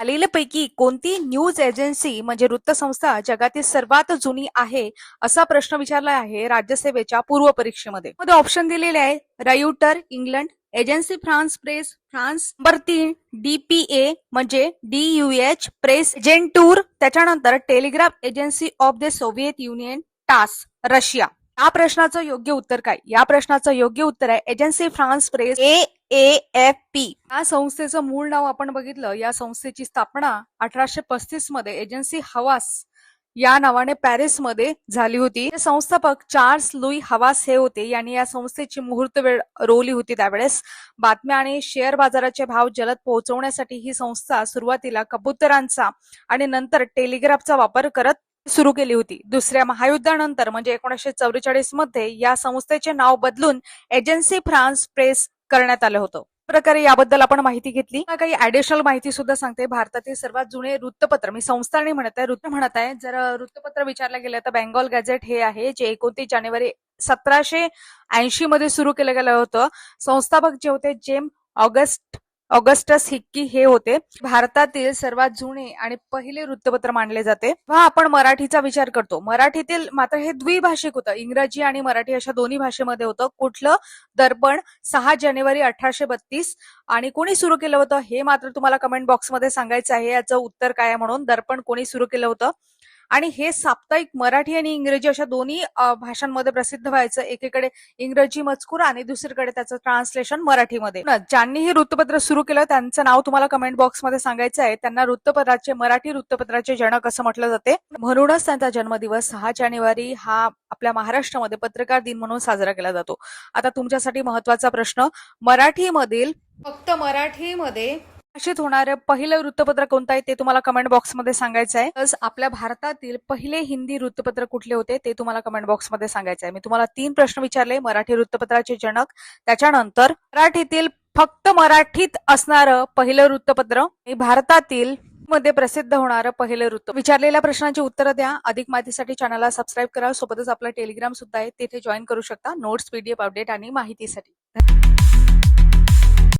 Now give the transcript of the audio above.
खालीलपैकी कोणती news agency म्हणजे वृत्तसंस्था जगातील सर्वात जुनी आहे असा प्रश्न विचारला आहे राज्यसेवेच्या पूर्व परीक्षेमध्ये. मध्ये ऑप्शन दिलेले आहे writer England, agency France press France, number 3 DPA म्हणजे DUH प्रेस एजेंटूर, त्याच्यानंतर telegraph agency of the Soviet union टास रशिया. या प्रश्नाचं योग्य उत्तर काय? या प्रश्नाचं योग्य उत्तर आहे एजन्सी फ्रान्स प्रेस AAFP. या संस्थेचं मूळ नाव आपण बघितलं, या संस्थेची स्थापना 1835 मध्ये एजन्सी हवास या नावाने पॅरिसमध्ये झाली होती. संस्थापक चार्ल्स लुई हवास हे होते. यांनी या संस्थेची मुहूर्त वेळ रोवली होती. त्यावेळेस बातम्या आणि शेअर बाजाराचे भाव जलद पोहोचवण्यासाठी ही संस्था सुरुवातीला कबुतरांचा आणि नंतर टेलिग्राफचा वापर करत सुरू केली होती. दुसऱ्या महायुद्धानंतर म्हणजे 1944 मध्ये या संस्थेचे नाव बदलून एजन्सी फ्रान्स प्रेस करण्यात आलं होतं. प्रकारे याबद्दल आपण माहिती घेतली. काही ऍडिशनल माहिती सुद्धा सांगते. भारतातील सर्वात जुने वृत्तपत्र, मी संस्था नाही म्हणत आहे, म्हणत आहे. जर वृत्तपत्र विचारलं गेलं तर बेंगॉल गॅझेट हे आहे, जे 29 जानेवारी 1780 मध्ये सुरू केलं गेलं होतं. संस्थापक जे होते ऑगस्टस हिक्की हे होते. भारतातील सर्वात जुने आणि पहिले वृत्तपत्र मानले जाते. आपण मराठीचा विचार करतो. मराठीतील मात्र हे द्विभाषिक होतं. इंग्रजी आणि मराठी अशा दोन्ही भाषेमध्ये होतं. कुठलं? दर्पण 6 जानेवारी 1832. आणि कोणी सुरू केलं होतं हे मात्र तुम्हाला कमेंट बॉक्समध्ये सांगायचं आहे. याचं उत्तर काय आहे म्हणून. दर्पण कोणी सुरू केलं होतं. आणि हे साप्ताहिक मराठी आणि इंग्रजी अशा दोन्ही भाषांमध्ये प्रसिद्ध व्हायचं. एकीकडे इंग्रजी मजकूर आणि दुसरीकडे त्याचं ट्रान्सलेशन मराठीमध्ये. ज्यांनी हे वृत्तपत्र सुरू केलं त्यांचं नाव तुम्हाला कमेंट बॉक्समध्ये सांगायचं आहे. त्यांना मराठी वृत्तपत्राचे जनक असं म्हटलं जाते. म्हणूनच त्यांचा जन्मदिवस 6 जानेवारी हा आपल्या महाराष्ट्रामध्ये पत्रकार दिन म्हणून साजरा केला जातो. आता तुमच्यासाठी महत्वाचा प्रश्न, फक्त मराठीमध्ये प्रकाशित होणारं पहिलं वृत्तपत्र कोणतं आहे ते तुम्हाला कमेंट बॉक्समध्ये सांगायचं आहे. तसंच आपल्या भारतातील पहिले हिंदी वृत्तपत्र कुठले होते ते तुम्हाला कमेंट बॉक्समध्ये सांगायचं आहे. मी तुम्हाला 3 प्रश्न विचारले. मराठी वृत्तपत्राचे जनक, त्याच्यानंतर फक्त मराठीत असणारं पहिलं वृत्तपत्र, भारतातील मध्ये प्रसिद्ध होणारं पहिलं वृत्त. विचारलेल्या प्रश्नांची उत्तरं द्या. अधिक माहितीसाठी चॅनलला सबस्क्राईब करा. सोबतच आपला टेलिग्राम सुद्धा आहे, तिथे जॉईन करू शकता नोट्स, PDF अपडेट आणि माहितीसाठी.